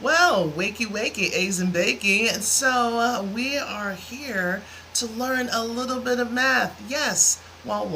Well, wakey wakey, eggs and bacon. So we are here to learn a little bit of math. Yes. Well,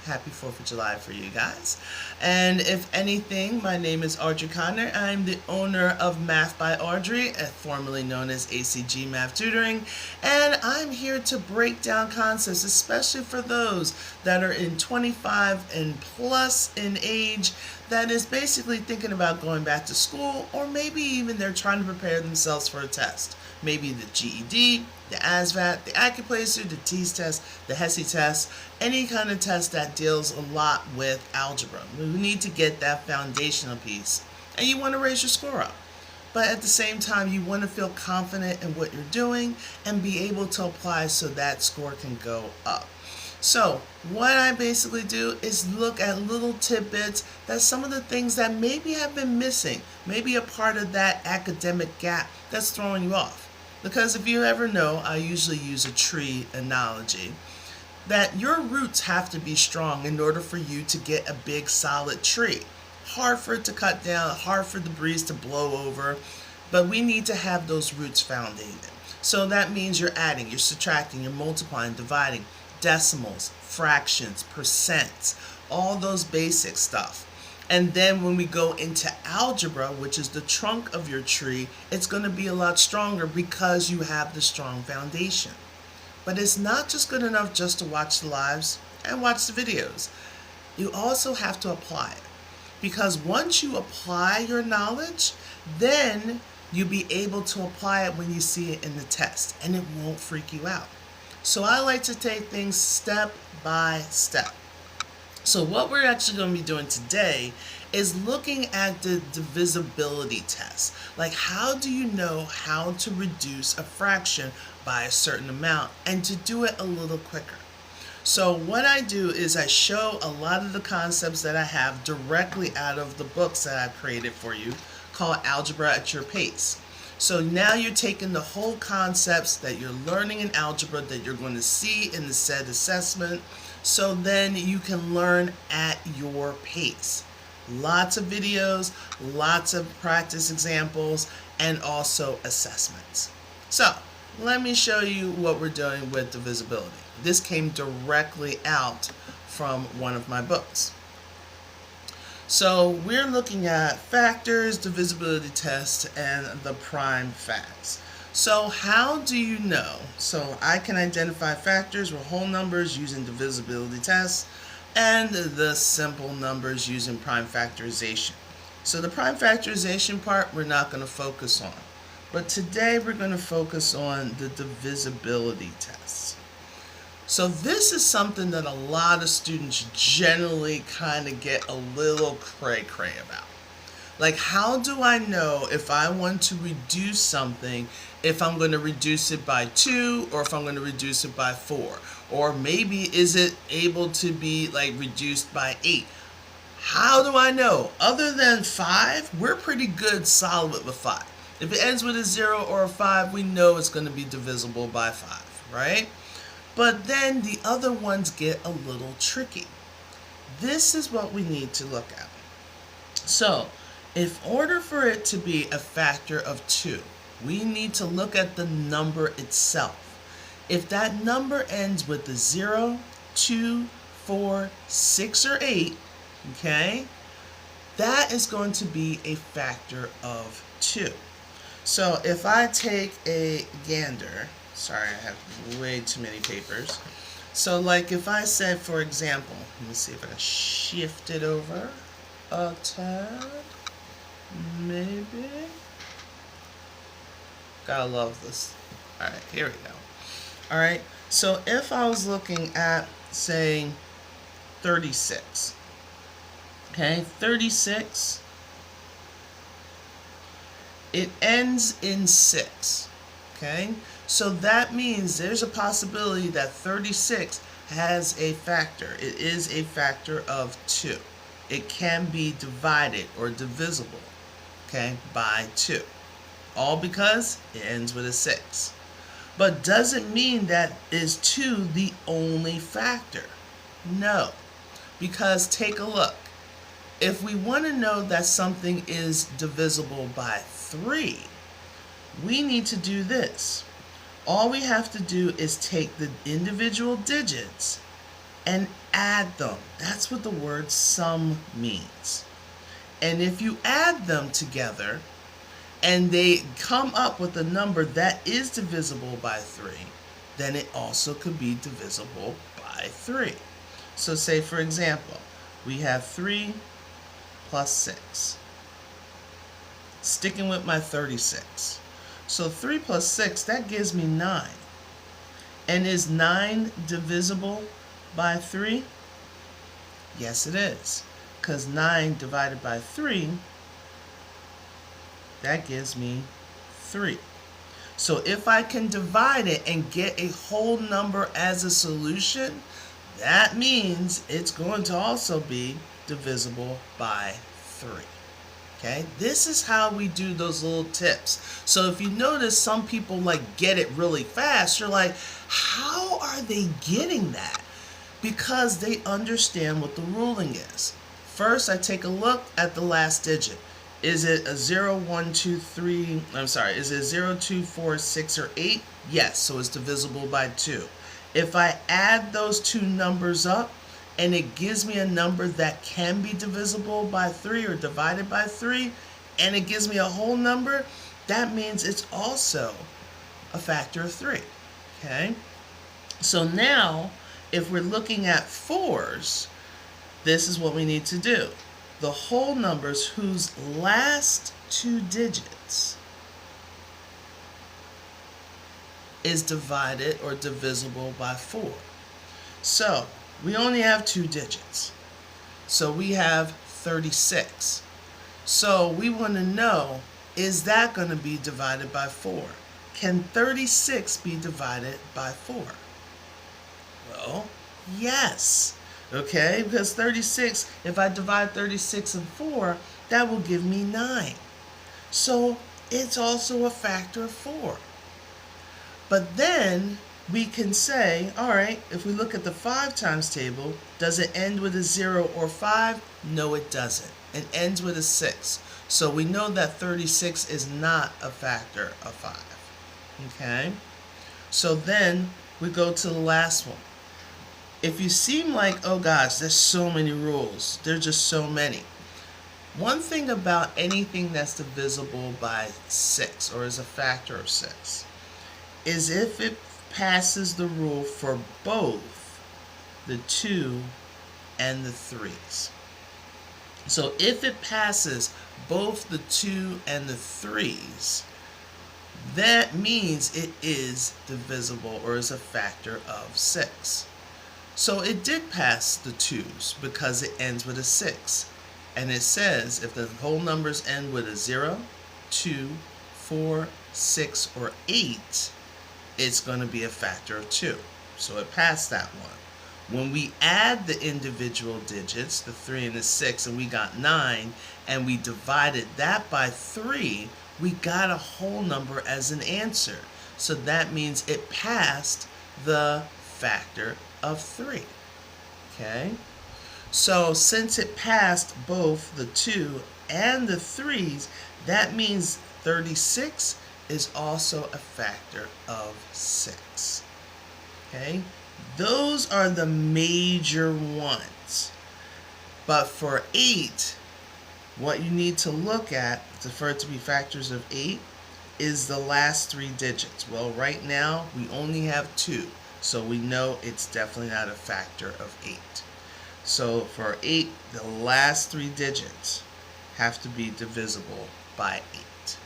happy 4th of July for you guys. And if anything, my name is Audrey Codner. I'm the owner of Math by Audrey, formerly known as ACG Math Tutoring. And I'm here to break down concepts, especially for those that are in 25 and plus in age, that is basically thinking about going back to school, or maybe even they're trying to prepare themselves for a test. Maybe the GED, the ASVAB, the Accuplacer, the TEAS test, the HESI test, any kind of test that deals a lot with algebra. We need to get that foundational piece, and you want to raise your score up. But at the same time, you want to feel confident in what you're doing and be able to apply so that score can go up. So what I basically do is look at little tidbits, that some of the things that maybe have been missing, maybe a part of that academic gap that's throwing you off. Because if you ever know, I usually use a tree analogy, that your roots have to be strong in order for you to get a big solid tree. Hard for it to cut down, hard for the breeze to blow over, but we need to have those roots foundated. So that means you're adding, you're subtracting, you're multiplying, dividing, decimals, fractions, percents, all those basic stuff. And then when we go into algebra, which is the trunk of your tree, it's going to be a lot stronger because you have the strong foundation. But it's not just good enough just to watch the lives and watch the videos. You also have to apply it. Because once you apply your knowledge, then you'll be able to apply it when you see it in the test, and it won't freak you out. So I like to take things step by step. So what we're actually going to be doing today is looking at the divisibility test. Like, how do you know how to reduce a fraction by a certain amount and to do it a little quicker? So what I do is I show a lot of the concepts that I have directly out of the books that I've created for you, called Algebra at Your Pace. So now you're taking the whole concepts that you're learning in algebra that you're going to see in the said assessment, so then you can learn at your pace. Lots of videos, lots of practice examples, and also assessments. So let me show you what we're doing with divisibility. This came directly out from one of my books. So we're looking at factors, divisibility test, and the prime facts. So how do you know? So I can identify factors with whole numbers using divisibility tests, and the simple numbers using prime factorization. So the prime factorization part we're not going to focus on. But today we're going to focus on the divisibility tests. So this is something that a lot of students generally kind of get a little cray-cray about. Like, how do I know if I want to reduce something, if I'm going to reduce it by 2 or if I'm going to reduce it by 4? Or maybe is it able to be like reduced by 8? How do I know? Other than 5, we're pretty good solid with 5. If it ends with a 0 or a 5, we know it's going to be divisible by 5, right? But then the other ones get a little tricky. This is what we need to look at. So, in order for it to be a factor of 2, we need to look at the number itself. If that number ends with a 0, 2, 4, 6, or 8, okay, that is going to be a factor of 2. So if I take a gander, sorry, I have way too many papers. So like if I said, for example, let me see if I can shift it over a tad, maybe. Gotta love this. All right, here we go. All right, so if I was looking at, say, 36, okay, 36, it ends in 6, okay? So that means there's a possibility that 36 has a factor. It is a factor of 2. It can be divided or divisible, okay, by 2. All because it ends with a 6. But doesn't mean that is 2 the only factor. No, because take a look. if we want to know that something is divisible by 3, we need to do this. All we have to do is take the individual digits and add them. That's what the word sum means. And if you add them together and they come up with a number that is divisible by 3, then it also could be divisible by 3. So say, for example, we have 3 plus 6. Sticking with my 36. So 3 plus 6, that gives me 9. And is 9 divisible by 3? Yes, it is. Because 9 divided by 3, that gives me 3. So if I can divide it and get a whole number as a solution, that means it's going to also be divisible by 3. Okay, this is how we do those little tips. So if you notice, some people like get it really fast. You're like, how are they getting that? Because they understand what the ruling is. First, I take a look at the last digit. Is it a 0, 1, 2, 3? I'm sorry, is it 0, 2, 4, 6, or 8? Yes, so it's divisible by 2. If I add those two numbers up, and it gives me a number that can be divisible by 3 or divided by 3, and it gives me a whole number, that means it's also a factor of 3. Okay? So now, if we're looking at 4s, this is what we need to do. The whole numbers whose last 2 digits is divided or divisible by 4. So, we only have 2 digits. So we have 36. So we want to know, is that going to be divided by 4? Can 36 be divided by 4? Well, yes. Okay, because 36, if I divide 36 and 4, that will give me 9. So it's also a factor of 4. But then we can say, all right, if we look at the 5 times table, does it end with a 0 or 5? No, it doesn't. It ends with a 6. So we know that 36 is not a factor of 5. Okay? So then we go to the last one. If you seem like, oh gosh, there's so many rules, there's just so many. One thing about anything that's divisible by 6 or is a factor of 6 is if it passes the rule for both the 2 and the 3's. So if it passes both the 2 and the 3's, that means it is divisible or is a factor of 6. So it did pass the 2's because it ends with a 6. And it says if the whole numbers end with a 0, 2, 4, 6, or 8, it's going to be a factor of 2. So it passed that one. When we add the individual digits, the 3 and the 6, and we got 9, and we divided that by 3, we got a whole number as an answer. So that means it passed the factor of 3. Okay? So since it passed both the 2 and the 3's, that means 36 is also a factor of 6. Okay? Those are the major ones. But for 8, what you need to look at, for it to be factors of 8, is the last 3 digits. Well, right now, we only have 2. So we know it's definitely not a factor of 8. So for 8, the last 3 digits have to be divisible by 8.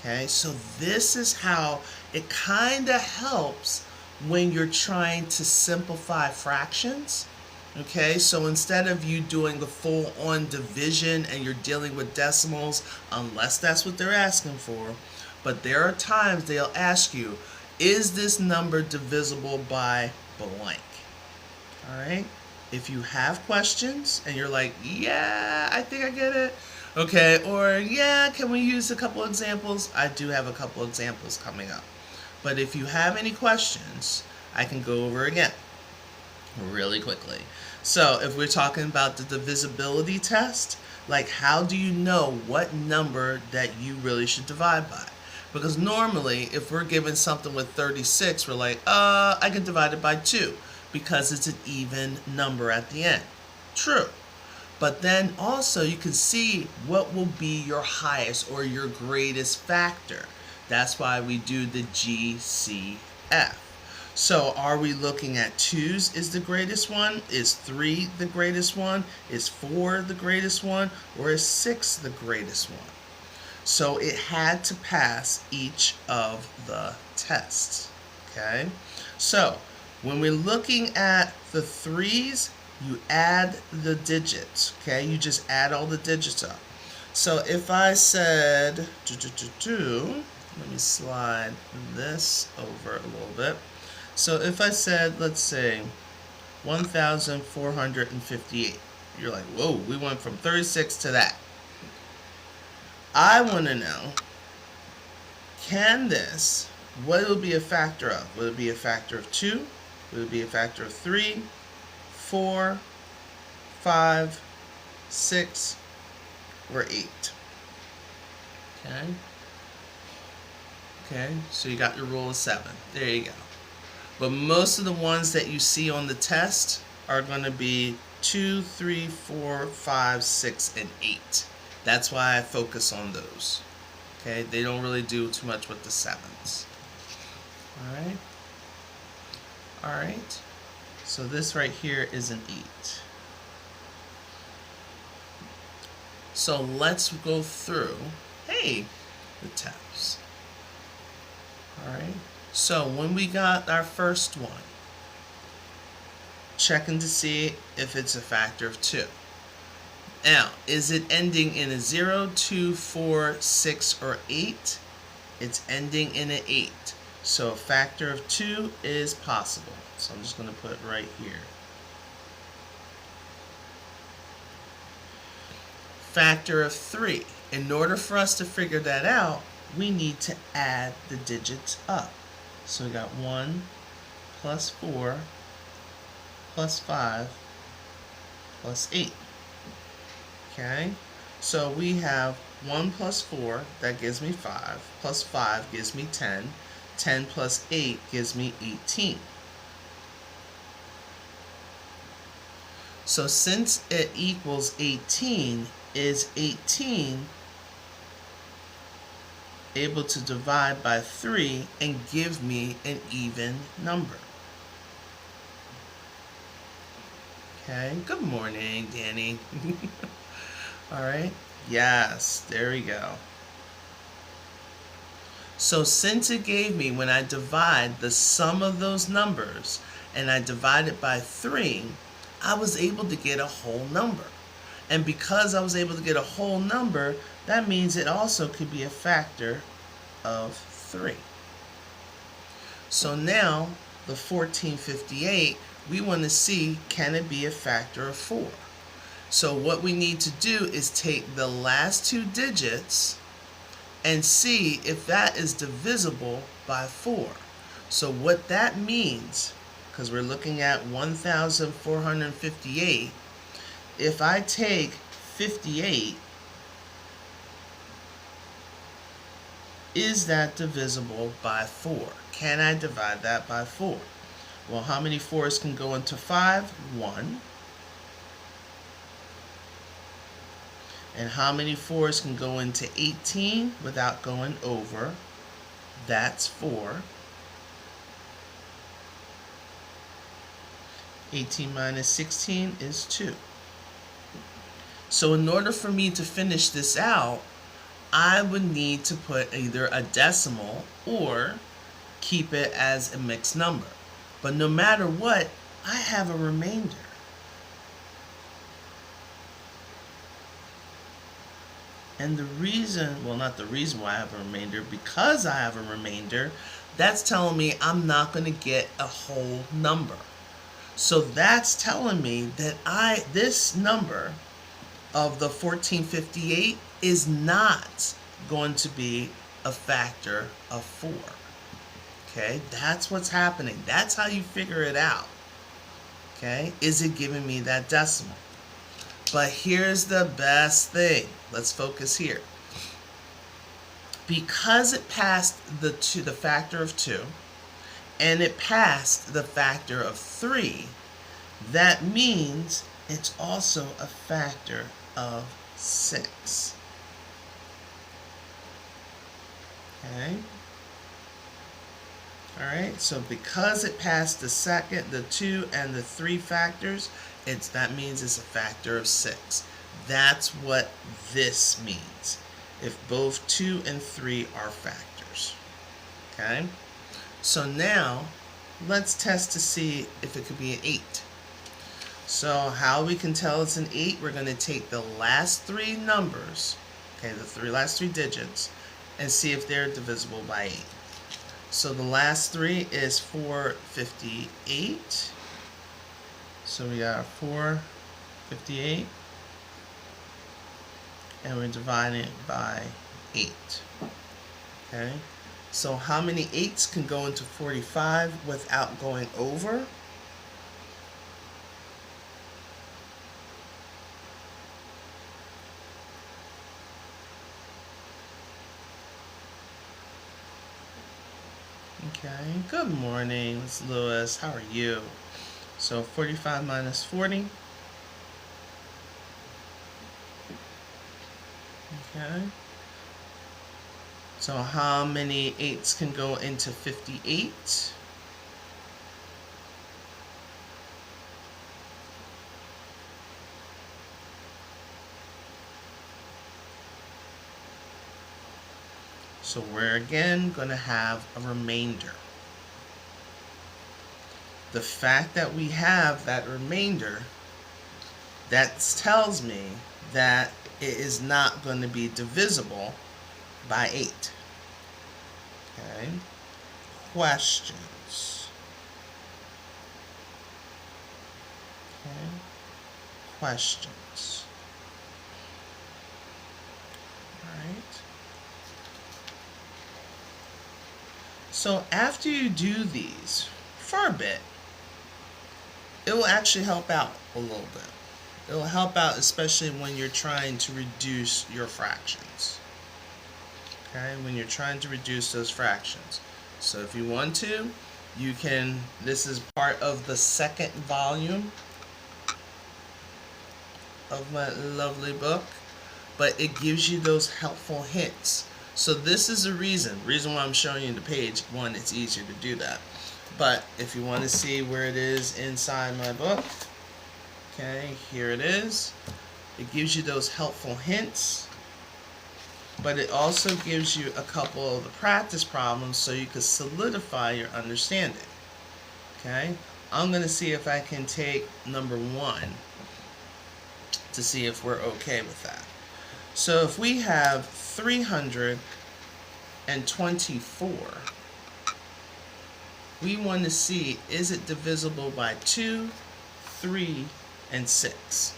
Okay, so this is how it kind of helps when you're trying to simplify fractions. Okay, so instead of you doing the full-on division and you're dealing with decimals, unless that's what they're asking for, but there are times they'll ask you, is this number divisible by blank? All right, if you have questions and you're like, yeah, I think I get it. Okay, or yeah, can we use a couple examples? I do have a couple examples coming up. But if you have any questions, I can go over again really quickly. So if we're talking about the divisibility test, like how do you know what number that you really should divide by? Because normally if we're given something with 36, we're like, I can divide it by 2 because it's an even number at the end. True. But then also you can see what will be your highest or your greatest factor. That's why we do the GCF. So are we looking at 2's is the greatest one? Is 3 the greatest one? Is 4 the greatest one? Or is 6 the greatest one? So it had to pass each of the tests. Okay? So when we're looking at the 3's, you add the digits. Okay? You just add all the digits up. So if I said, let me slide this over a little bit. So if I said, let's say, 1,458, you're like, whoa, we went from 36 to that. I want to know, can this, what will be a factor of? Will it be a factor of 2? Will it be a factor of 3, 4, 5, 6, or 8? Okay. Okay, so you got your rule of 7. There you go. But most of the ones that you see on the test are going to be 2, 3, 4, 5, 6, and 8. That's why I focus on those. Okay, they don't really do too much with the 7s. Alright. Alright. So this right here is an 8. So let's go through, the tests. Alright. So when we got our first one, checking to see if it's a factor of 2. Now, is it ending in a 0, 2, 4, 6, or 8? It's ending in an 8. So a factor of 2 is possible. So I'm just going to put it right here. Factor of 3. In order for us to figure that out, we need to add the digits up. So we got 1 plus 4 plus 5 plus 8. Okay? So we have 1 plus 4, that gives me 5, plus 5 gives me 10, 10 plus 8 gives me 18. So since it equals 18, is 18 able to divide by 3 and give me an even number? Okay, good morning, Danny. Alright, yes, there we go. So since it gave me, when I divide the sum of those numbers and I divide it by 3, I was able to get a whole number. And because I was able to get a whole number, that means it also could be a factor of 3. So now, the 1458, we want to see, can it be a factor of 4? So what we need to do is take the last 2 digits and see if that is divisible by 4. So what that means, because we're looking at 1,458, if I take 58, is that divisible by 4? Can I divide that by 4? Well, how many 4's can go into 5? 1. And how many 4's can go into 18 without going over? That's 4. 18 minus 16 is 2. So in order for me to finish this out, I would need to put either a decimal or keep it as a mixed number. But no matter what, I have a remainder. And the reason, well, not the reason why I have a remainder, because I have a remainder, that's telling me I'm not going to get a whole number. So that's telling me that this number of the 1458 is not going to be a factor of 4. Okay, that's what's happening. That's how you figure it out. Okay, is it giving me that decimal? But here's the best thing. Let's focus here. Because it passed the factor of 2, and it passed the factor of 3, that means it's also a factor of 6. Okay. Alright, so because it passed the 2, and the 3 factors, that means it's a factor of 6. That's what this means, if both 2 and 3 are factors. Okay? So now, let's test to see if it could be an 8. So how we can tell it's an 8, we're going to take the last 3 numbers, okay, the last 3 digits, and see if they're divisible by 8. So the last 3 is 458. So we got 458, and we're dividing it by 8. Okay. So how many 8s can go into 45 without going over? Okay, good morning, Ms. Lewis. How are you? So 45 minus 40. Okay. So how many 8s can go into 58? So we're again going to have a remainder. The fact that we have that remainder, that tells me that it is not going to be divisible by 8. Okay. Questions. Okay. Questions. All right. So after you do these for a bit, it will actually help out a little bit. It will help out especially when you're trying to reduce your fractions. Okay, when you're trying to reduce those fractions. So if you want to, you can, this is part of the second volume of my lovely book, but it gives you those helpful hints. So this is the reason why I'm showing you the page. One, it's easier to do that. But if you want to see where it is inside my book, okay, here it is. It gives you those helpful hints, but it also gives you a couple of the practice problems so you can solidify your understanding. Okay, I'm going to see if I can take number 1 to see if we're okay with that. So if we have 324, we want to see, is it divisible by 2, 3, and 6?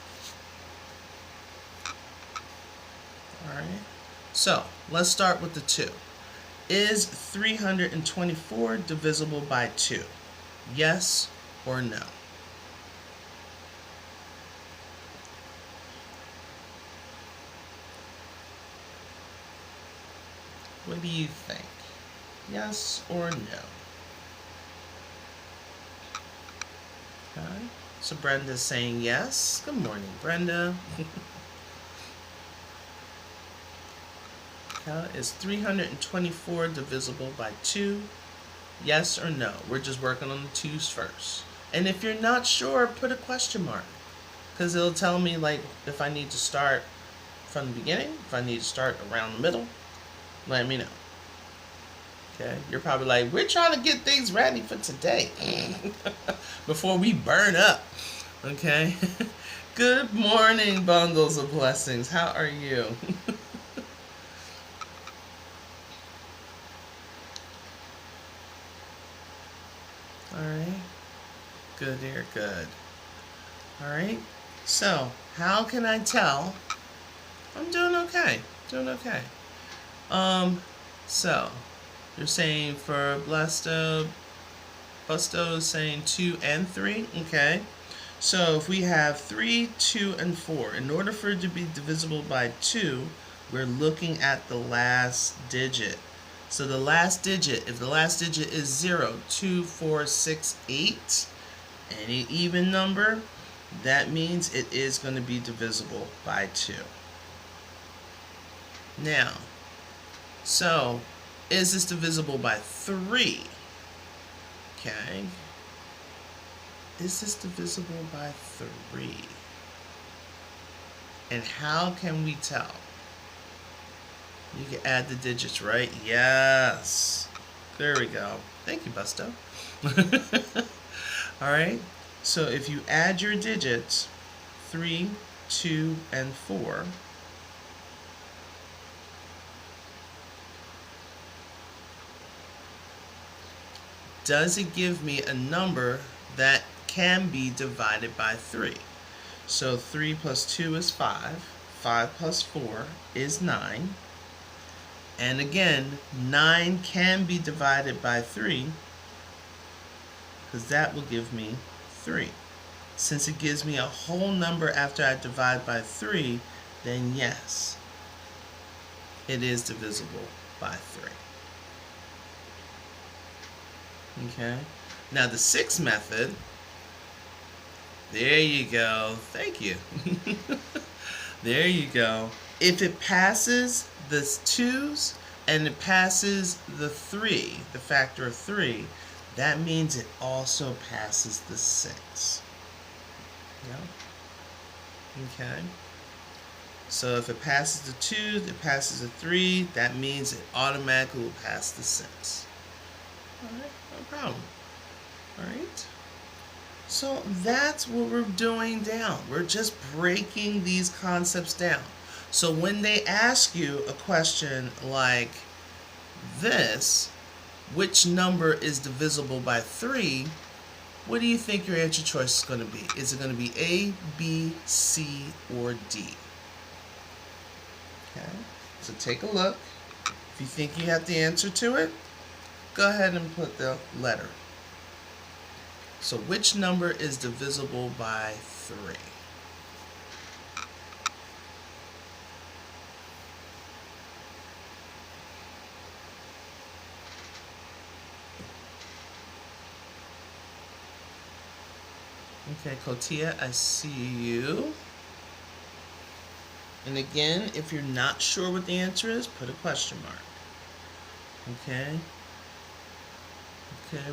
Alright, so let's start with the 2. Is 324 divisible by 2? Yes or no? What do you think? Yes or no? Okay. So Brenda's saying yes. Good morning, Brenda. Okay. Is 324 divisible by 2? Yes or no? We're just working on the 2's first. And if you're not sure, put a question mark, because it'll tell me like if I need to start from the beginning, if I need to start around the middle. Let me know. Okay, you're probably like, we're trying to get things ready for today before we burn up. Okay. Good morning, bundles of blessings. How are you? All right. Good, dear. Good. All right. So, how can I tell? I'm doing okay. Doing okay. So you're saying for Busto is saying 2 and 3, okay. So if we have 3, 2, and 4, in order for it to be divisible by 2, we're looking at the last digit. So the last digit, if the last digit is 0, 2, 4, 6, 8, any even number, that means it is going to be divisible by 2. Now, so is this divisible by 3? Okay. Is this divisible by 3? And how can we tell? You can add the digits, right? Yes. There we go. Thank you, Busto. Alright, so if you add your digits, 3, 2, and 4, does it give me a number that can be divided by 3? So 3 plus 2 is 5. 5 plus 4 is 9. And again, 9 can be divided by 3 because that will give me 3. Since it gives me a whole number after I divide by 3, then yes, it is divisible by 3. Okay. Now the sixth method, there you go. Thank you. There you go. If it passes the 2's and it passes the 3, the factor of 3, that means it also passes the 6. Yeah. Okay. So if it passes the 2, it passes the 3, that means it automatically will pass the 6. Alright, no problem. Alright. So that's what we're doing down. We're just breaking these concepts down. So when they ask you a question like this, which number is divisible by 3, what do you think your answer choice is going to be? Is it going to be A, B, C, or D? Okay, so take a look. If you think you have the answer to it, go ahead and put the letter. So which number is divisible by 3? Okay, Kotia, I see you. And again, if you're not sure what the answer is, put a question mark. Okay. Okay,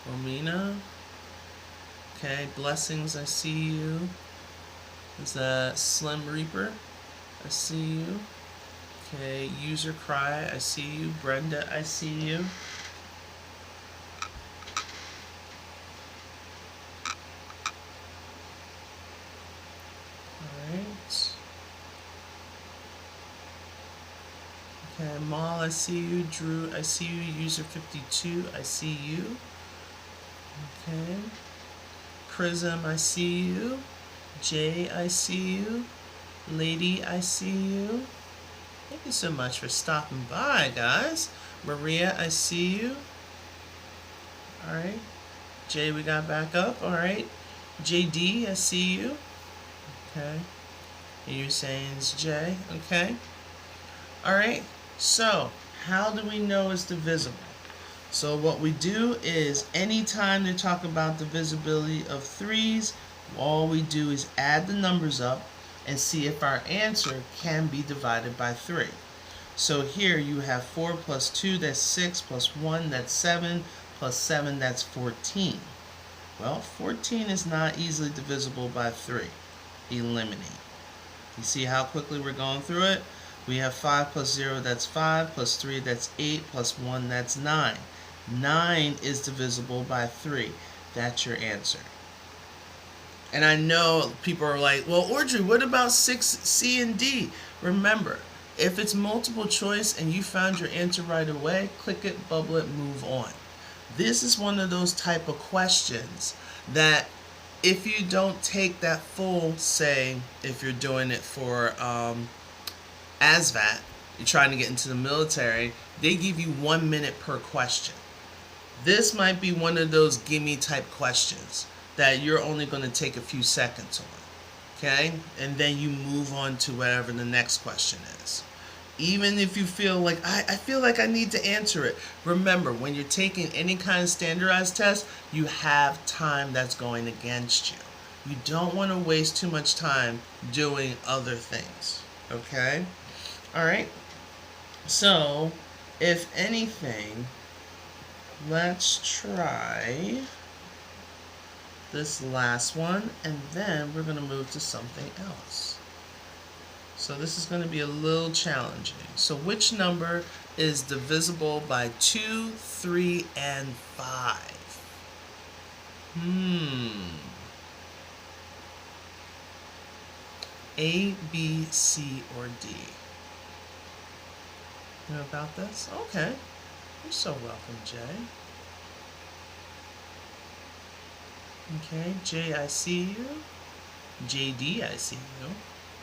Romina. Okay, Blessings, I see you. Is that Slim Reaper? I see you. Okay, User Cry, I see you. Brenda, I see you. Alright. Okay, Mal, I see you. Drew, I see you. User 52, I see you. Okay. Prism, I see you. Jay, I see you. Lady, I see you. Thank you so much for stopping by, guys. Maria, I see you. Alright. Jay, we got back up. Alright. JD, I see you. Okay. And you're saying it's Jay. Okay. Alright. So, how do we know it's divisible? So what we do is anytime they talk about divisibility of 3's, all we do is add the numbers up and see if our answer can be divided by 3. So here you have 4 plus 2, that's 6, plus 1, that's 7, plus 7, that's 14. Well, 14 is not easily divisible by 3. Eliminate. You see how quickly we're going through it? We have 5 plus 0, that's 5, plus 3, that's 8, plus 1, that's 9. 9 is divisible by 3. That's your answer. And I know people are like, well, Audrey, what about 6, C, and D? Remember, if it's multiple choice and you found your answer right away, click it, bubble it, move on. This is one of those type of questions that if you don't take that full, say, if you're doing it for ASVAB, you're trying to get into the military, they give you 1 minute per question. This might be one of those gimme type questions. that you're only going to take a few seconds on. Okay? And then you move on to whatever the next question is. Even if you feel like, I feel like I need to answer it. Remember, when you're taking any kind of standardized test, you have time that's going against you. You don't want to waste too much time doing other things. Okay? Alright? So, if anything, let's try this last one, and then we're going to move to something else. So this is going to be a little challenging. So which number is divisible by 2, 3, and 5? A, B, C, or D? You know about this? Okay. You're so welcome, Jay. Okay, Jay, I see you. JD, I see you.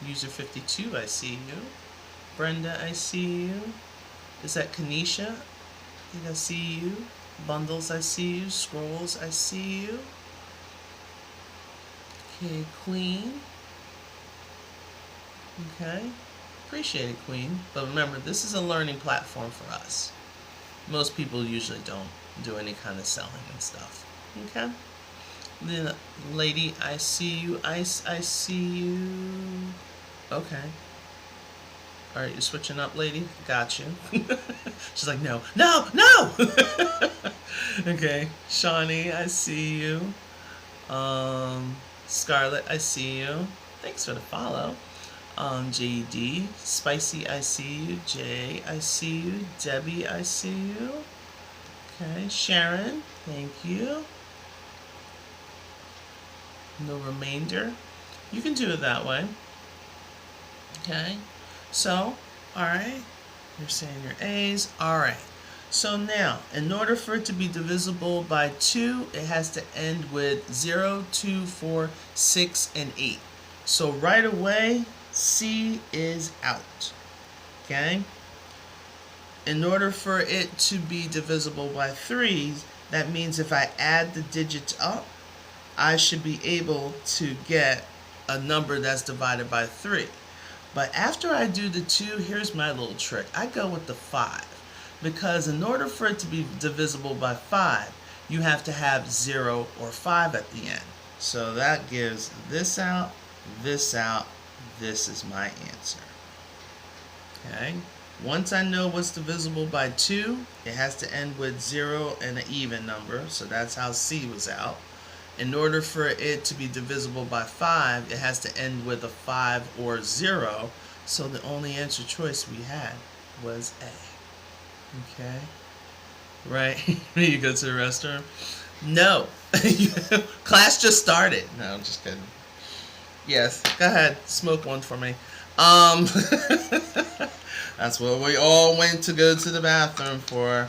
User 52, I see you. Brenda, I see you. Is that Kanisha? I think I see you. Bundles, I see you. Scrolls, I see you. Okay, Queen. Okay. Appreciate it, Queen. But remember, this is a learning platform for us. Most people usually don't do any kind of selling and stuff. Okay? The lady, I see you. I see you. Okay. Alright, you're switching up, lady? Got you. She's like, no, no, no! Okay. Shawnee, I see you. Scarlett, I see you. Thanks for the follow. JD, Spicy, I see you. Jay, I see you. Debbie, I see you. Okay. Sharon, thank you. No remainder. You can do it that way. Okay. So, alright. You're saying your A's. Alright. So now, in order for it to be divisible by 2, it has to end with 0, 2, 4, 6, and 8. So right away, C is out. Okay? In order for it to be divisible by 3, that means if I add the digits up, I should be able to get a number that's divided by 3. But after I do the 2, here's my little trick. I go with the 5. Because in order for it to be divisible by 5, you have to have 0 or 5 at the end. So that gives this out, this out, this is my answer. Okay? Once I know what's divisible by 2, it has to end with 0 and an even number. So that's how C was out. In order for it to be divisible by 5, it has to end with a 5 or 0. So the only answer choice we had was A. Okay? Right? You go to the restroom? No. Class just started. No, I'm just kidding. Yes, go ahead. Smoke one for me. That's what we all went to go to the bathroom for.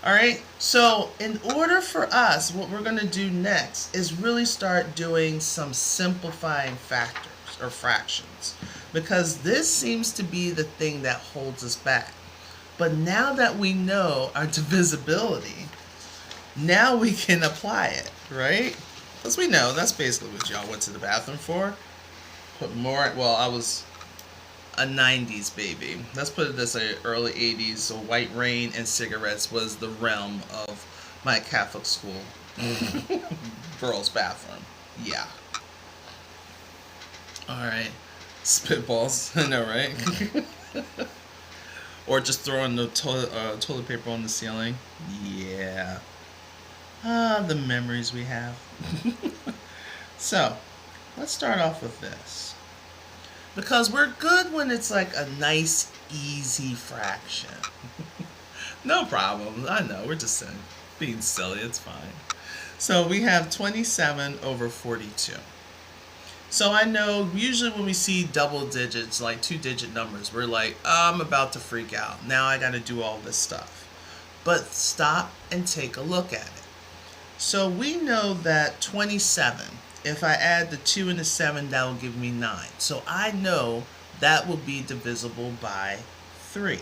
Alright, so in order for us, what we're going to do next is really start doing some simplifying factors or fractions. Because this seems to be the thing that holds us back. But now that we know our divisibility, now we can apply it, right? Because we know that's basically what y'all went to the bathroom for. Put more, well, I was a 90s baby. Let's put it this way, early 80s. So white rain and cigarettes was the realm of my Catholic school girls' bathroom. Yeah. Alright. Spitballs. I know, right? Or just throwing the toilet paper on the ceiling. Yeah. Ah, the memories we have. So, let's start off with this. Because we're good when it's like a nice, easy fraction. No problem. I know, we're just being silly. It's fine. So we have 27 over 42. So I know usually when we see double digits, like 2-digit numbers, we're like, oh, I'm about to freak out. Now I got to do all this stuff. But stop and take a look at it. So we know that 27, if I add the 2 and the 7, that will give me 9. So I know that will be divisible by 3.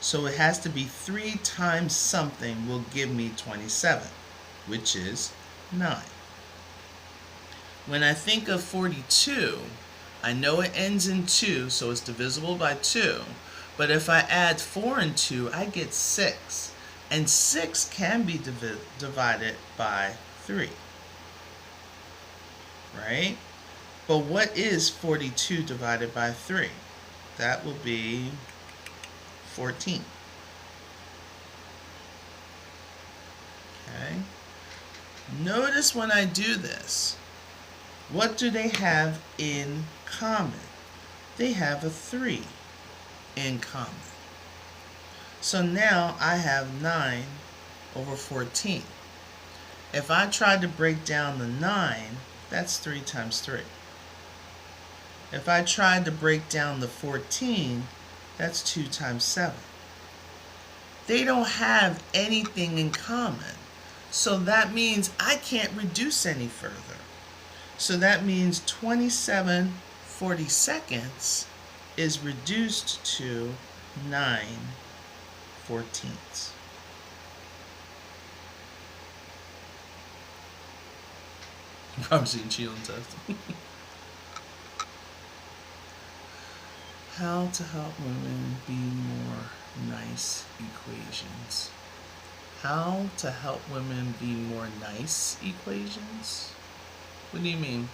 So it has to be 3 times something will give me 27, which is 9. When I think of 42, I know it ends in 2, so it's divisible by 2. But if I add 4 and 2, I get 6. And 6 can be divided by 3. Right? But what is 42 divided by 3? That will be 14. Okay? Notice when I do this, what do they have in common? They have a 3 in common. So now I have 9 over 14. If I try to break down the 9, that's 3 times 3. If I tried to break down the 14, that's 2 times 7. They don't have anything in common. So that means I can't reduce any further. So that means 27 42nds is reduced to 9 14ths. You've probably seen Sheila test. How to help women be more nice equations. How to help women be more nice equations? What do you mean?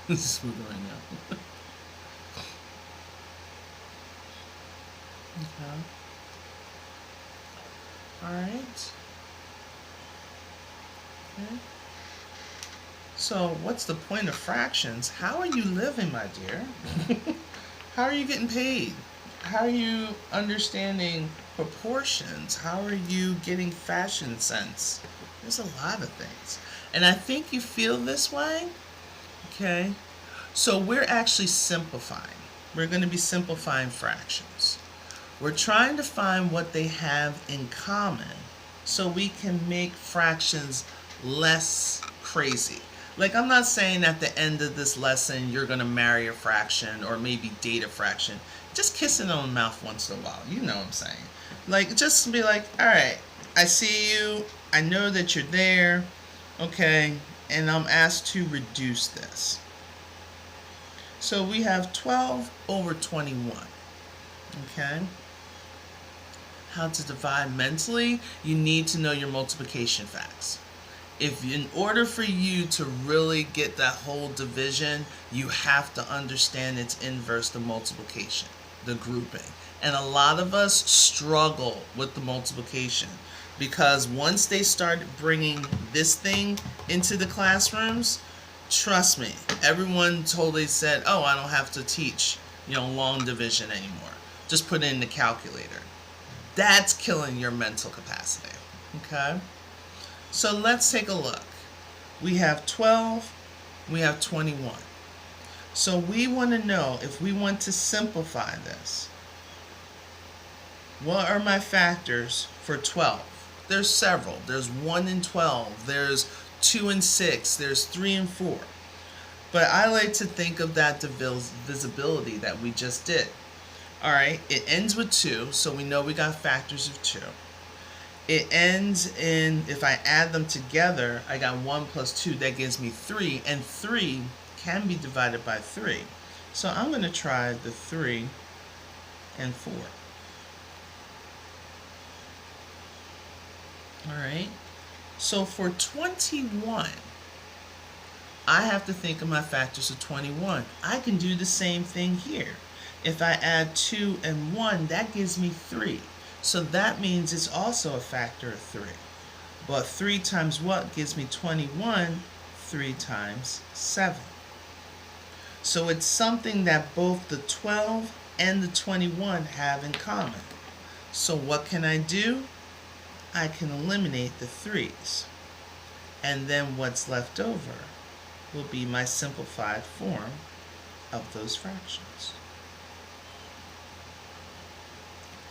This is smooth right now. Okay. Alright. Okay. So, what's the point of fractions? How are you living, my dear? How are you getting paid? How are you understanding proportions? How are you getting fashion sense? There's a lot of things. And I think you feel this way. Okay? So we're actually simplifying. We're going to be simplifying fractions. We're trying to find what they have in common so we can make fractions less crazy. Like, I'm not saying at the end of this lesson you're going to marry a fraction or maybe date a fraction. Just kiss it on the mouth once in a while. You know what I'm saying. Like, just be like, all right, I see you. I know that you're there. Okay, and I'm asked to reduce this. So we have 12 over 21. Okay. How to divide mentally? You need to know your multiplication facts. If in order for you to really get that whole division, you have to understand its inverse, the multiplication, the grouping. And a lot of us struggle with the multiplication because once they start bringing this thing into the classrooms, trust me, everyone totally said, oh, I don't have to teach, long division anymore. Just put it in the calculator. That's killing your mental capacity. Okay? So let's take a look. We have 12, we have 21. So we want to know, if we want to simplify this, what are my factors for 12? There's several. There's 1 and 12. There's 2 and 6. There's 3 and 4. But I like to think of that divisibility that we just did. Alright, it ends with 2, so we know we got factors of 2. It ends in, if I add them together, I got 1 plus 2, that gives me 3, and 3 can be divided by 3. So I'm going to try the 3 and 4. Alright, so for 21, I have to think of my factors of 21. I can do the same thing here. If I add 2 and 1, that gives me 3. So that means it's also a factor of 3. But 3 times what gives me 21? 3 times 7. So it's something that both the 12 and the 21 have in common. So what can I do? I can eliminate the 3's. And then what's left over will be my simplified form of those fractions,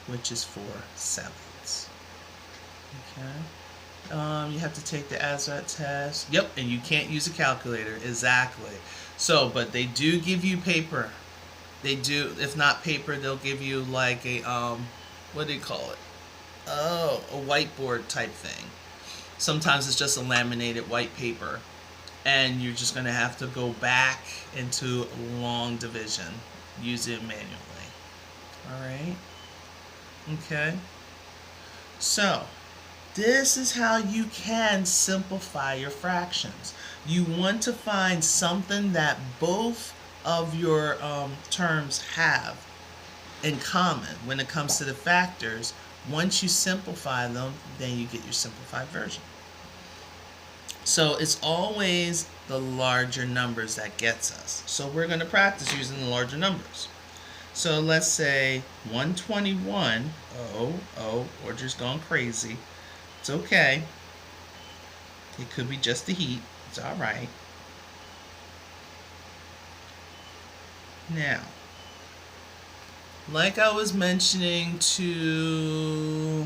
which is 4 sevenths. Okay. You have to take the ASVAB test. Yep, and you can't use a calculator. Exactly. So, but they do give you paper. They do. If not paper, they'll give you like a what do you call it? Oh, a whiteboard type thing. Sometimes it's just a laminated white paper, and you're just going to have to go back into long division. Use it manually. All right. Okay. So this is how you can simplify your fractions. You want to find something that both of your terms have in common when it comes to the factors. Once you simplify them, then you get your simplified version. So it's always the larger numbers that gets us. So we're going to practice using the larger numbers. So let's say 121. Audrey's gone crazy. It's okay. It could be just the heat. It's all right. Now, like I was mentioning to,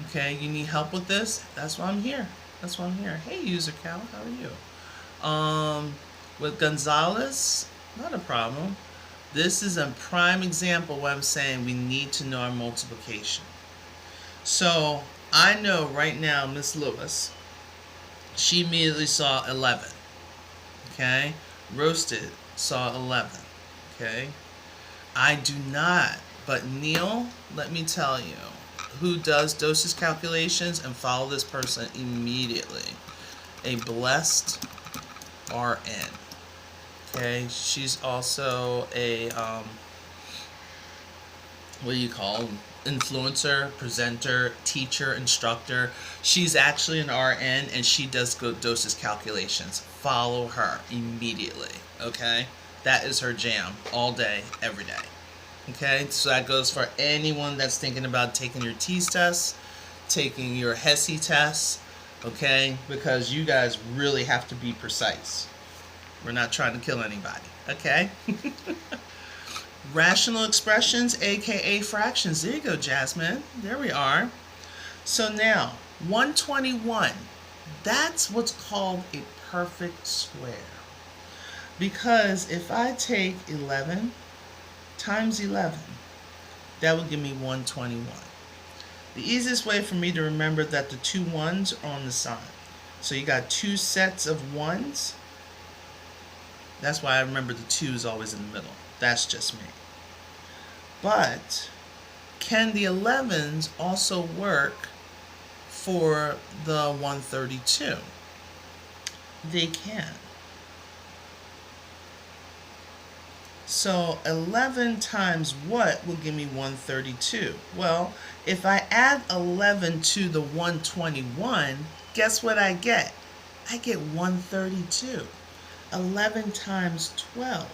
okay, you need help with this? That's why I'm here. That's why I'm here. Hey, user Cal, how are you? With Gonzalez, not a problem. This is a prime example where I'm saying we need to know our multiplication. So I know right now Miss Lewis, she immediately saw 11. Okay? Roasted saw 11. Okay? I do not, but Neil, let me tell you, who does dosage calculations, and follow this person immediately. A blessed RN. Okay? She's also a, what do you call them? Influencer, presenter, teacher, instructor. She's actually an RN, and she does dosage calculations. Follow her immediately, okay? That is her jam all day, every day. Okay, so that goes for anyone that's thinking about taking your TEAS test, taking your HESI test, okay? Because you guys really have to be precise. We're not trying to kill anybody, okay? Rational expressions, aka fractions. There you go, Jasmine. There we are. So now, 121. That's what's called a perfect square. Because if I take 11 times 11, that would give me 121. The easiest way for me to remember that the two ones are on the side. So you got two sets of ones. That's why I remember the 2 is always in the middle. That's just me. But can the 11s also work for the 132? They can. So 11 times what will give me 132? Well, if I add 11 to the 121, guess what I get? I get 132. 11 times 12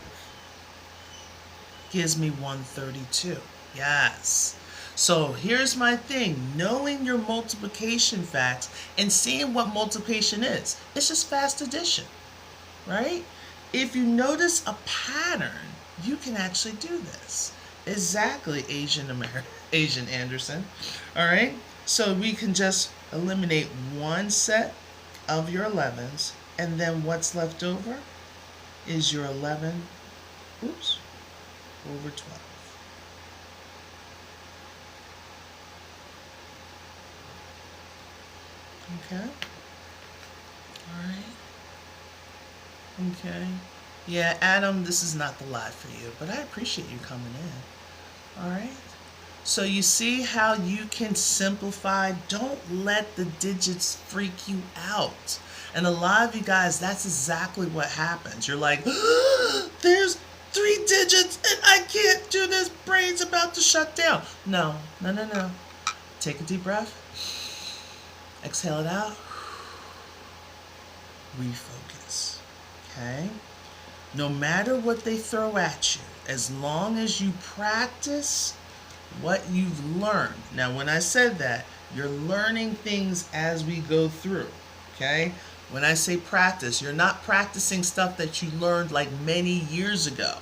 gives me 132. Yes. So here's my thing. Knowing your multiplication facts and seeing what multiplication is. It's just fast addition, right? If you notice a pattern, you can actually do this. Exactly, Asian Anderson. All right? So we can just eliminate one set of your 11s, and then what's left over is your 11, over 12. Okay? All right. Okay. Yeah, Adam, this is not the live for you, but I appreciate you coming in. All right. So you see how you can simplify. Don't let the digits freak you out. And a lot of you guys, that's exactly what happens. You're like, there's 3 digits and I can't do this. Brain's about to shut down. No. Take a deep breath. Exhale it out. Refocus. Okay? No matter what they throw at you, as long as you practice what you've learned. Now, when I said that, you're learning things as we go through, okay? When I say practice, you're not practicing stuff that you learned like many years ago,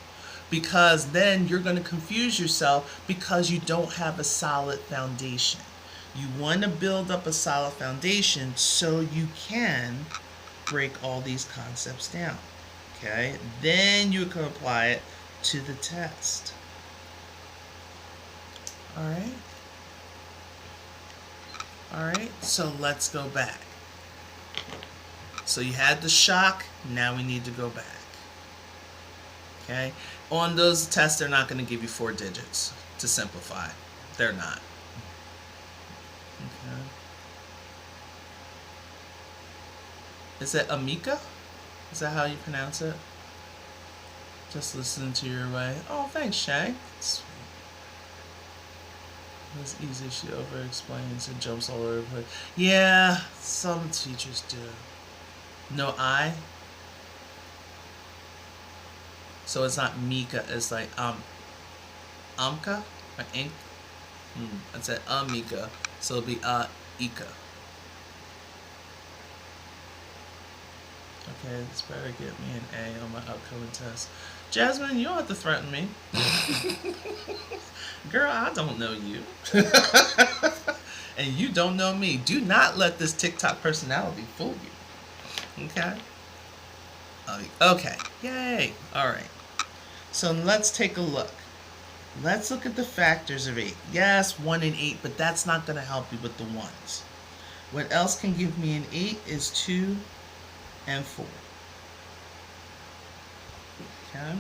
because then you're going to confuse yourself because you don't have a solid foundation. You want to build up a solid foundation so you can break all these concepts down. Okay, then you can apply it to the test. All right, so let's go back. So you had the shock, now we need to go back. Okay? On those tests, they're not going to give you 4 digits to simplify. They're not. Okay. Is it Amika? Is that how you pronounce it? Just listen to your way. Oh, thanks, Shay. Sweet. It's easy. She over explains and jumps all over the place. Yeah, some teachers do. No I. So it's not Mika. It's like Amka or Ink. I said Amika. So it'll be Ika. Okay, this better get me an A on my upcoming test. Jasmine, you don't have to threaten me. Girl, I don't know you. And you don't know me. Do not let this TikTok personality fool you. Okay? Okay. Yay. Alright. So let's take a look. Let's look at the factors of 8. Yes, 1 and 8, but that's not going to help you with the ones. What else can give me an 8 is 2 and 4. Okay.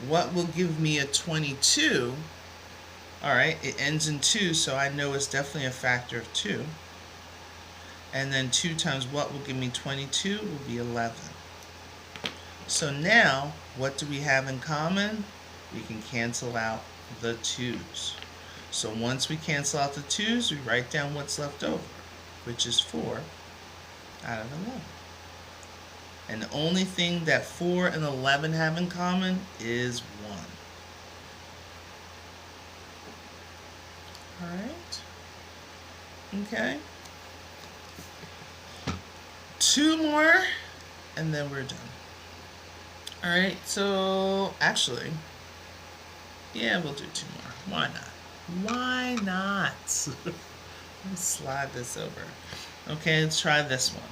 What will give me a 22? Alright, it ends in 2, so I know it's definitely a factor of 2. And then 2 times what will give me 22 will be 11. So now, what do we have in common? We can cancel out the 2's. So once we cancel out the 2's, we write down what's left over, which is 4 out of 11. And the only thing that 4 and 11 have in common is 1. Alright. Okay. 2 more, and then we're done. Alright, so actually, yeah, we'll do 2 more. Why not? Why not? Let me slide this over. Okay, let's try this one.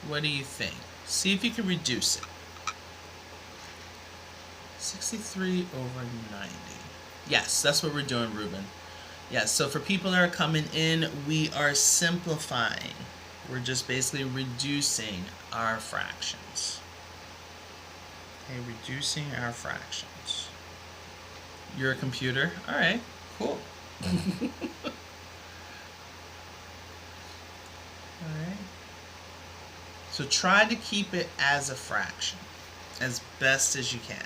What do you think? See if you can reduce it. 63 over 90. Yes, that's what we're doing, Ruben. Yes, so for people that are coming in, we are simplifying. We're just basically reducing our fractions. Okay, reducing our fractions. You're a computer? All right, cool. All right. So try to keep it as a fraction as best as you can.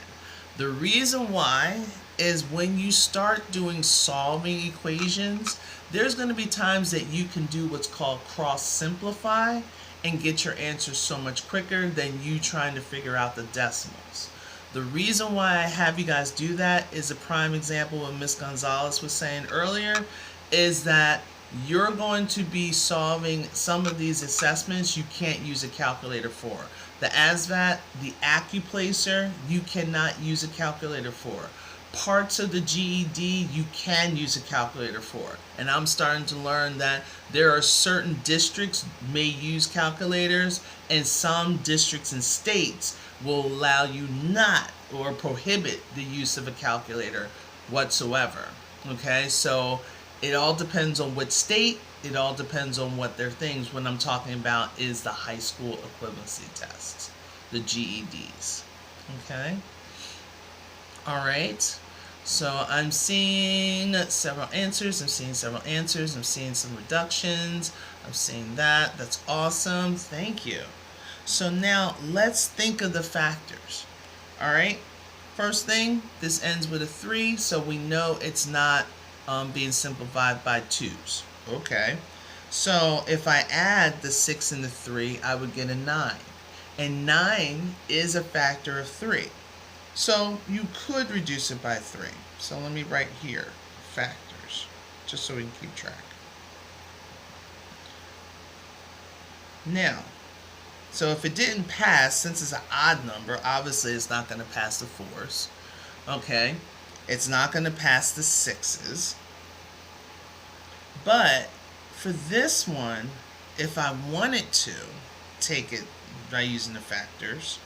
The reason why is when you start doing solving equations, there's going to be times that you can do what's called cross simplify and get your answers so much quicker than you trying to figure out the decimals. The reason why I have you guys do that is a prime example what Miss Gonzalez was saying earlier, is that you're going to be solving some of these assessments you can't use a calculator for. The ASVAB, the Accuplacer, you cannot use a calculator for. Parts of the GED you can use a calculator for. And I'm starting to learn that there are certain districts may use calculators, and some districts and states will allow you not or prohibit the use of a calculator whatsoever. Okay, so it all depends on what state, it all depends on what their things. What I'm talking about is the high school equivalency tests, the GEDs. Okay? Alright, so I'm seeing several answers, I'm seeing some reductions, I'm seeing that. That's awesome, thank you. So now let's think of the factors. Alright, first thing, this ends with a 3, so we know it's not being simplified by 2's. Okay, so if I add the 6 and the 3, I would get a 9. And 9 is a factor of 3. So you could reduce it by 3. So let me write here, factors, just so we can keep track. Now, so if it didn't pass, since it's an odd number, obviously it's not going to pass the 4's. Okay, it's not going to pass the 6's. But for this one, if I wanted to take it by using the factors.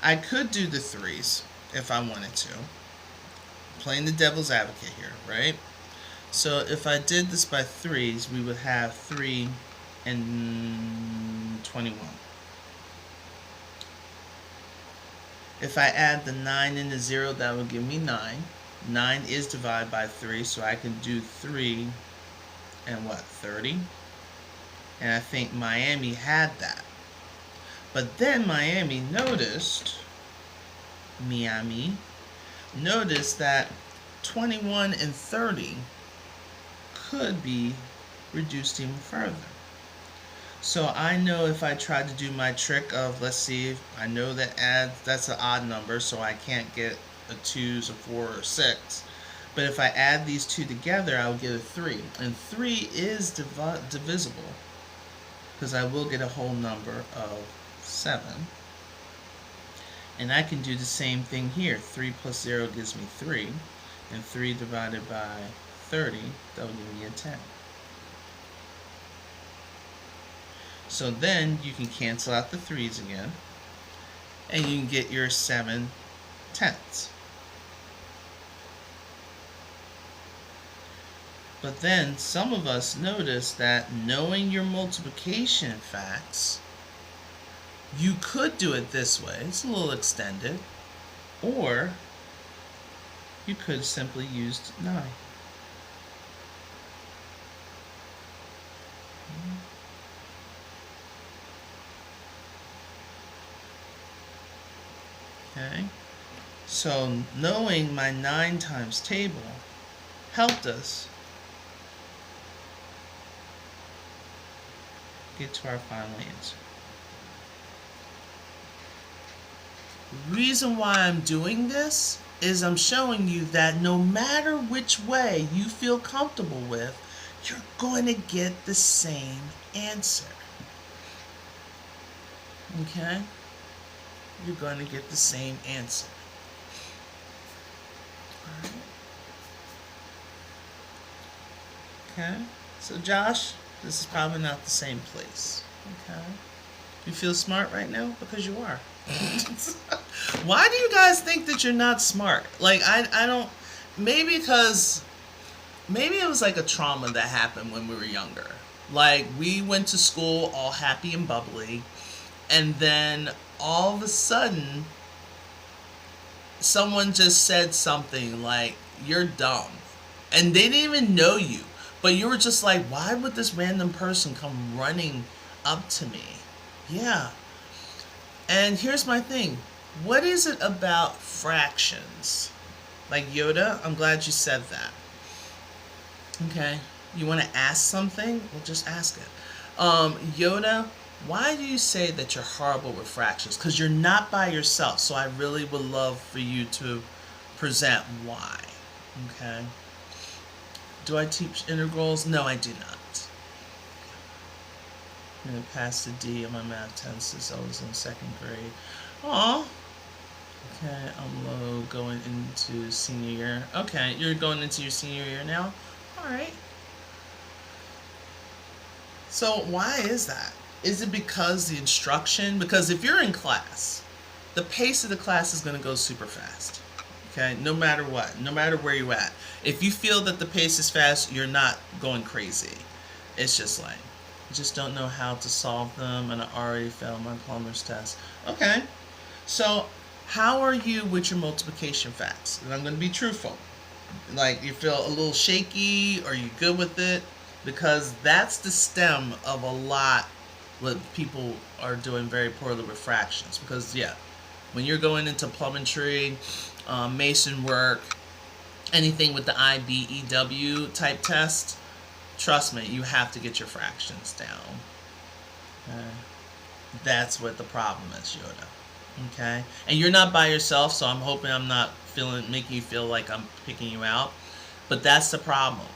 I could do the 3's if I wanted to. Playing the devil's advocate here, right? So if I did this by 3's, we would have 3 and 21. If I add the 9 and the 0, that would give me 9. 9 is divided by 3, so I can do 3 and what, 30? And I think Miami had that. But then Miami noticed that 21 and 30 could be reduced even further. So I know if I try to do my trick of, let's see, I know that that's an odd number, so I can't get a 2's, a 4, or 6. But if I add these two together, I'll get a 3. And 3 is divisible, because I will get a whole number of 7. And I can do the same thing here. 3 plus 0 gives me 3. And 3 divided by 30, that will give me a 10. So then you can cancel out the 3's again, and you can get your 7 tenths. But then some of us notice that knowing your multiplication facts, you could do it this way. It's a little extended. Or you could simply use 9. Okay, so knowing my 9 times table helped us get to our final answer. The reason why I'm doing this is I'm showing you that no matter which way you feel comfortable with, you're going to get the same answer. Okay? You're going to get the same answer. Alright. Okay? So Josh, this is probably not the same place. Okay? You feel smart right now? Because you are. Why do you guys think that you're not smart? Like, I don't... Maybe because... Maybe it was like a trauma that happened when we were younger. Like, we went to school all happy and bubbly, and then all of a sudden, someone just said something like, you're dumb. And they didn't even know you. But you were just like, why would this random person come running up to me? Yeah. And here's my thing. What is it about fractions? Like Yoda, I'm glad you said that. Okay. You want to ask something? Well, just ask it. Yoda, why do you say that you're horrible with fractions? Because you're not by yourself. So I really would love for you to present why. Okay. Do I teach integrals? No, I do not. I'm going to pass the D on my math test since I was in 2nd grade. Aw. Okay, I'm going into senior year. Okay, you're going into your senior year now? Alright. So why is that? Is it because the instruction? Because if you're in class, the pace of the class is going to go super fast. Okay, no matter what, no matter where you're at. If you feel that the pace is fast, you're not going crazy. It's just like, you just don't know how to solve them, and I already failed my plumber's test. Okay, so how are you with your multiplication facts? And I'm going to be truthful. Like, you feel a little shaky, or you good with it? Because that's the stem of a lot what people are doing very poorly with fractions. Because, yeah, when you're going into plummetry, mason work, anything with the IBEW type test, trust me, you have to get your fractions down. Okay? That's what the problem is, Yoda. Okay? And you're not by yourself, so I'm hoping I'm not making you feel like I'm picking you out. But that's the problem.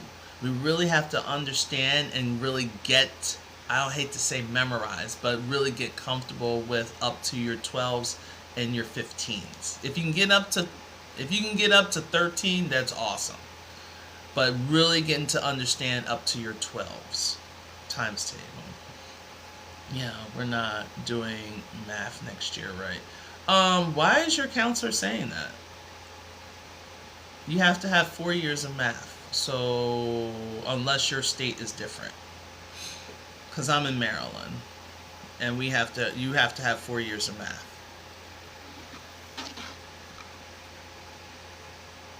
We really have to understand and really get, I don't hate to say memorize, but really get comfortable with up to your 12s and your 15s. If you can get up to 13, that's awesome. But really getting to understand up to your 12s times table. Yeah, we're not doing math next year, right? Why is your counselor saying that? You have to have 4 years of math. So, unless your state is different. Because I'm in Maryland, and you have to have 4 years of math.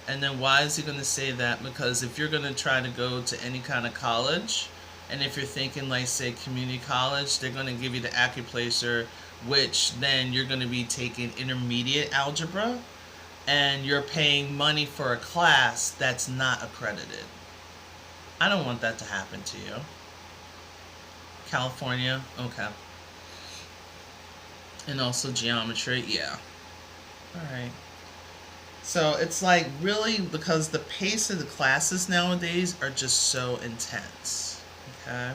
And then why is he going to say that? Because if you're going to try to go to any kind of college, and if you're thinking like say community college, they're going to give you the Accuplacer, which then you're going to be taking intermediate algebra, and you're paying money for a class that's not accredited. I don't want that to happen to you. California, okay. And also geometry, yeah. Alright. So it's like really because the pace of the classes nowadays are just so intense. Okay.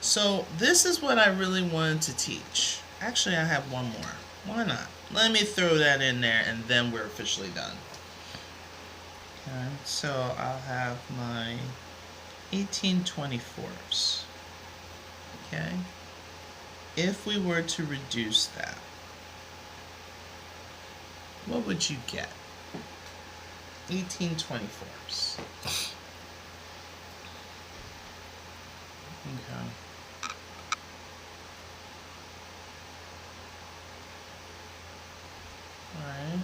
So this is what I really wanted to teach. Actually, I have one more. Why not? Let me throw that in there and then we're officially done. Okay. So I'll have my 18/24s. Okay. If we were to reduce that, what would you get? 18/24s. Okay. Alright.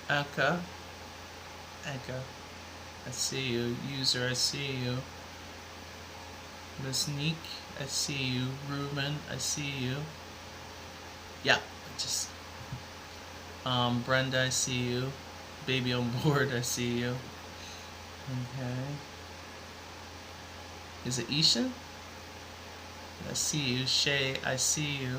Eka. I see you. User, I see you. Miss Neek, I see you. Ruben, I see you. Yeah, just Brenda, I see you. Baby on board, I see you. Okay. Is it Ishan? I see you. Shay, I see you.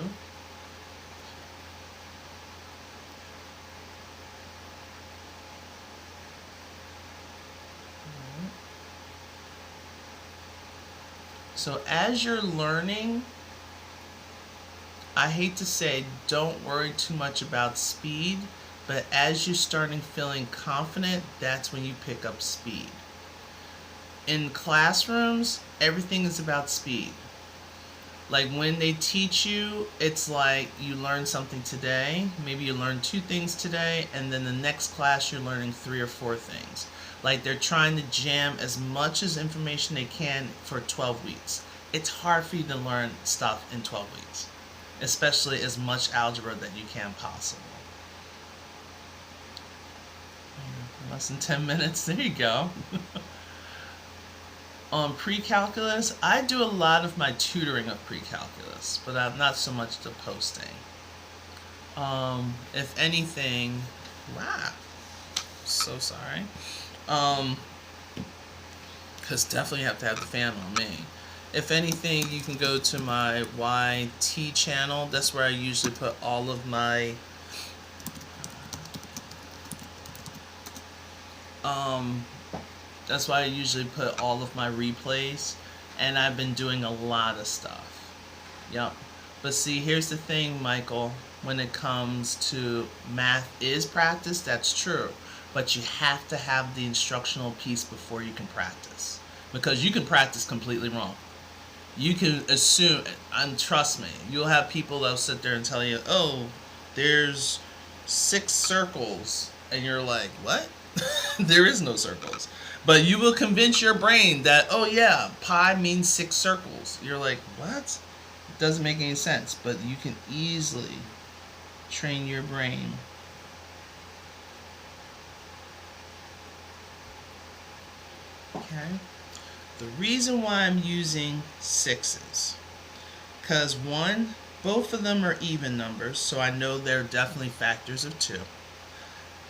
So as you're learning, I hate to say don't worry too much about speed, but as you're starting feeling confident, that's when you pick up speed. In classrooms, everything is about speed. Like when they teach you, it's like you learn something today, maybe you learn 2 things today, and then the next class you're learning 3 or 4 things. Like they're trying to jam as much as information they can for 12 weeks. It's hard for you to learn stuff in 12 weeks, especially as much algebra that you can possible. Less than 10 minutes, there you go. On pre-calculus, I do a lot of my tutoring of pre-calculus, but I'm not so much the posting. If anything, wow, so sorry. Because definitely have to have the fan on me. If anything, you can go to my YT channel. That's where I usually put all of my that's why I usually put all of my replays, and I've been doing a lot of stuff. Yep. But see, here's the thing, Michael. When it comes to math is practice, that's true. But you have to have the instructional piece before you can practice. Because you can practice completely wrong. You can assume, and trust me, you'll have people that'll sit there and tell you, oh, there's 6 circles. And you're like, what? There is no circles. But you will convince your brain that, oh yeah, pi means 6 circles. You're like, what? It doesn't make any sense. But you can easily train your brain. Okay. The reason why I'm using 6s, because one, both of them are even numbers, so I know they're definitely factors of 2.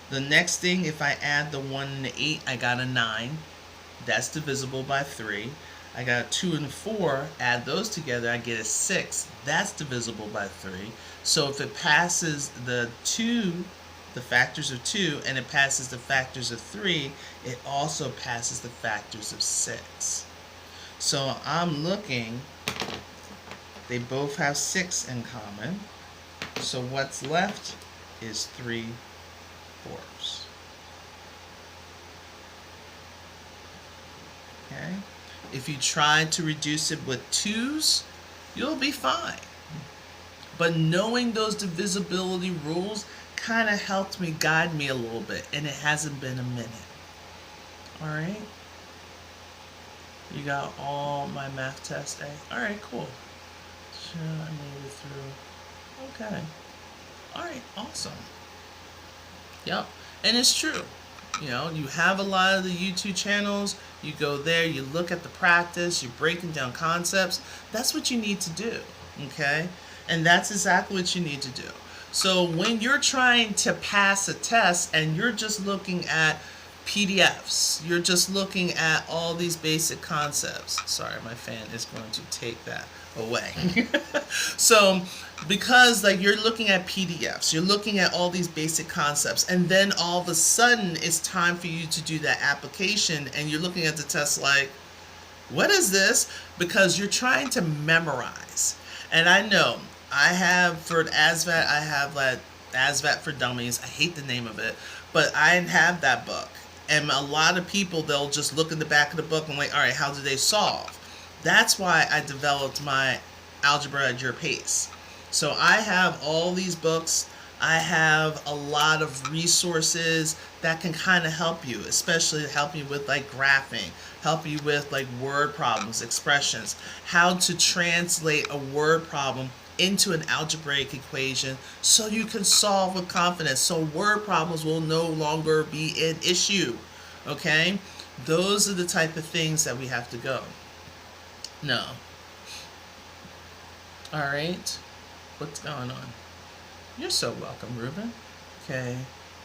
The next thing, if I add the 1 and the 8, I got a 9. That's divisible by 3. I got a 2 and a 4. Add those together, I get a 6. That's divisible by 3. So if it passes the 2, the factors of 2, and it passes the factors of 3, it also passes the factors of 6. So I'm looking, they both have 6 in common. So what's left is 3/4. Okay. If you try to reduce it with 2's, you'll be fine. But knowing those divisibility rules kind of helped me, guide me a little bit, and it hasn't been a minute. All right? You got all my math test A? All right, cool. Sure, I made it through. Okay. All right, awesome. Yep, and it's true. You know, you have a lot of the YouTube channels, you go there, you look at the practice, you're breaking down concepts. That's what you need to do, okay? And that's exactly what you need to do. So when you're trying to pass a test and you're just looking at PDFs, you're just looking at all these basic concepts. Sorry, my fan is going to take that away. So because like you're looking at PDFs, you're looking at all these basic concepts, and then all of a sudden it's time for you to do that application, and you're looking at the test like, what is this? Because you're trying to memorize. And I know I have for ASVAB, I have that ASVAB for Dummies. I hate the name of it, but I have that book. And a lot of people, they'll just look in the back of the book and like, all right, how do they solve? That's why I developed my Algebra at Your Pace. So I have all these books. I have a lot of resources that can kind of help you, especially help you with like graphing, help you with like word problems, expressions, how to translate a word problem into an algebraic equation so you can solve with confidence, so word problems will no longer be an issue. Okay? Those are the type of things that we have to go. No. All right. What's going on? You're so welcome, Ruben. Okay.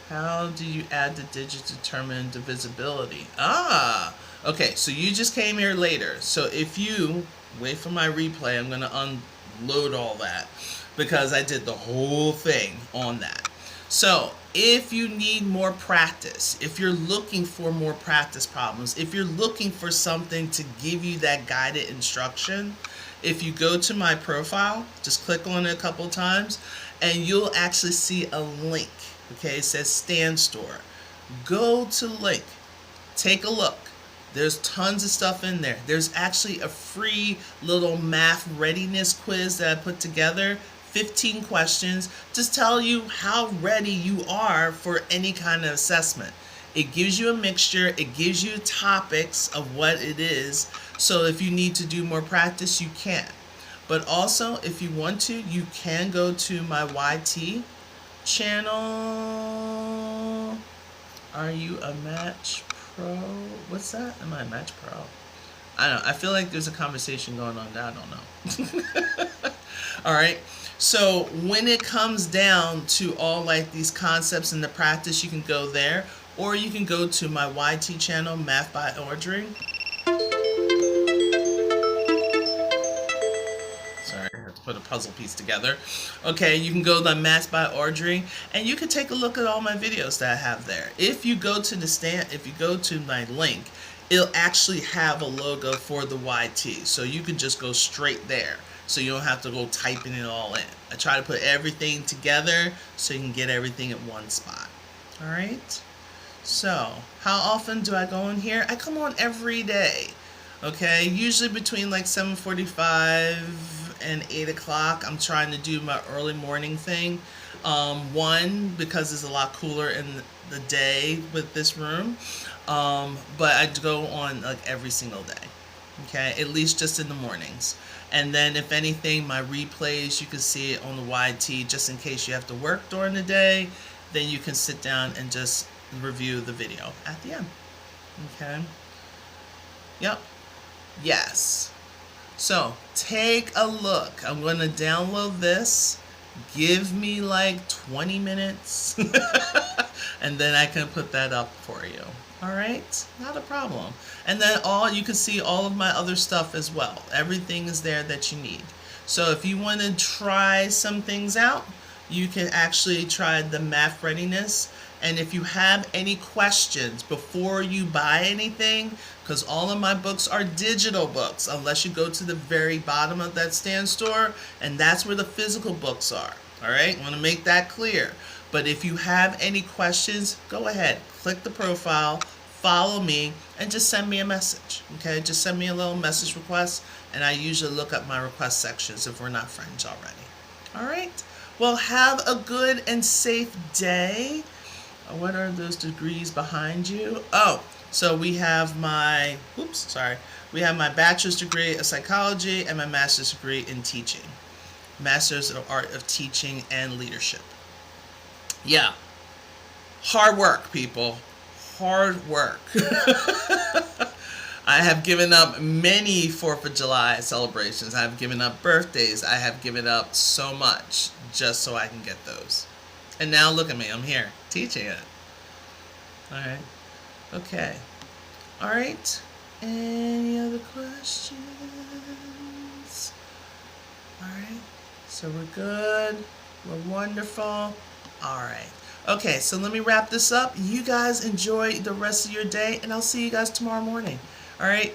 How do you add the digits to determine divisibility? Ah, okay. So you just came here later. So if you wait for my replay, I'm going to unload all that because I did the whole thing on that. So if you need more practice, if you're looking for more practice problems, if you're looking for something to give you that guided instruction, if you go to my profile, just click on it a couple of times, and you'll actually see a link. Okay, it says stan.store. Go to the link. Take a look. There's tons of stuff in there. There's actually a free little math readiness quiz that I put together. 15 questions to tell you how ready you are for any kind of assessment. It gives you a mixture. It gives you topics of what it is. So if you need to do more practice, you can. But also, if you want to, you can go to my YT channel. Are you a match pro? What's that? Am I a match pro? I don't know. I feel like there's a conversation going on that I don't know. All right. So when it comes down to all like these concepts in the practice, you can go there, or you can go to my YT channel, Math by Audrey. Sorry, I have to put a puzzle piece together. Okay, you can go to Math by Audrey, and you can take a look at all my videos that I have there. If you go to the if you go to my link, it'll actually have a logo for the YT, so you can just go straight there. So you don't have to go typing it all in. I try to put everything together so you can get everything at one spot. All right? So, how often do I go in here? I come on every day. Okay? Usually between like 7:45 and 8 o'clock. I'm trying to do my early morning thing. One, because it's a lot cooler in the day with this room. But I go on like every single day. Okay? At least just in the mornings. And then if anything, my replays, you can see it on the YT just in case you have to work during the day. Then you can sit down and just review the video at the end. Okay? Yep. Yes. So take a look. I'm going to download this. Give me like 20 minutes. And then I can put that up for you. All right, not a problem. And then you can see all of my other stuff as well. Everything is there that you need. So if you want to try some things out, you can actually try the math readiness. And if you have any questions before you buy anything, because all of my books are digital books, unless you go to the very bottom of that stan.store, and that's where the physical books are. All right, I want to make that clear. But if you have any questions, go ahead, click the profile, follow me and just send me a message. Okay, just send me a little message request, and I usually look up my request sections if we're not friends already. All right. Well, have a good and safe day. What are those degrees behind you? Oh, so we have my, we have my bachelor's degree of psychology and my master's degree in teaching. Master's of Art of Teaching and Leadership. Yeah. Hard work, people. Hard work. I have given up many 4th of July celebrations. I have given up birthdays. I have given up so much just so I can get those. And now look at me. I'm here teaching it. All right. Okay. All right. Any other questions? All right. So we're good. We're wonderful. All right. Okay, so let me wrap this up. You guys enjoy the rest of your day, and I'll see you guys tomorrow morning. All right.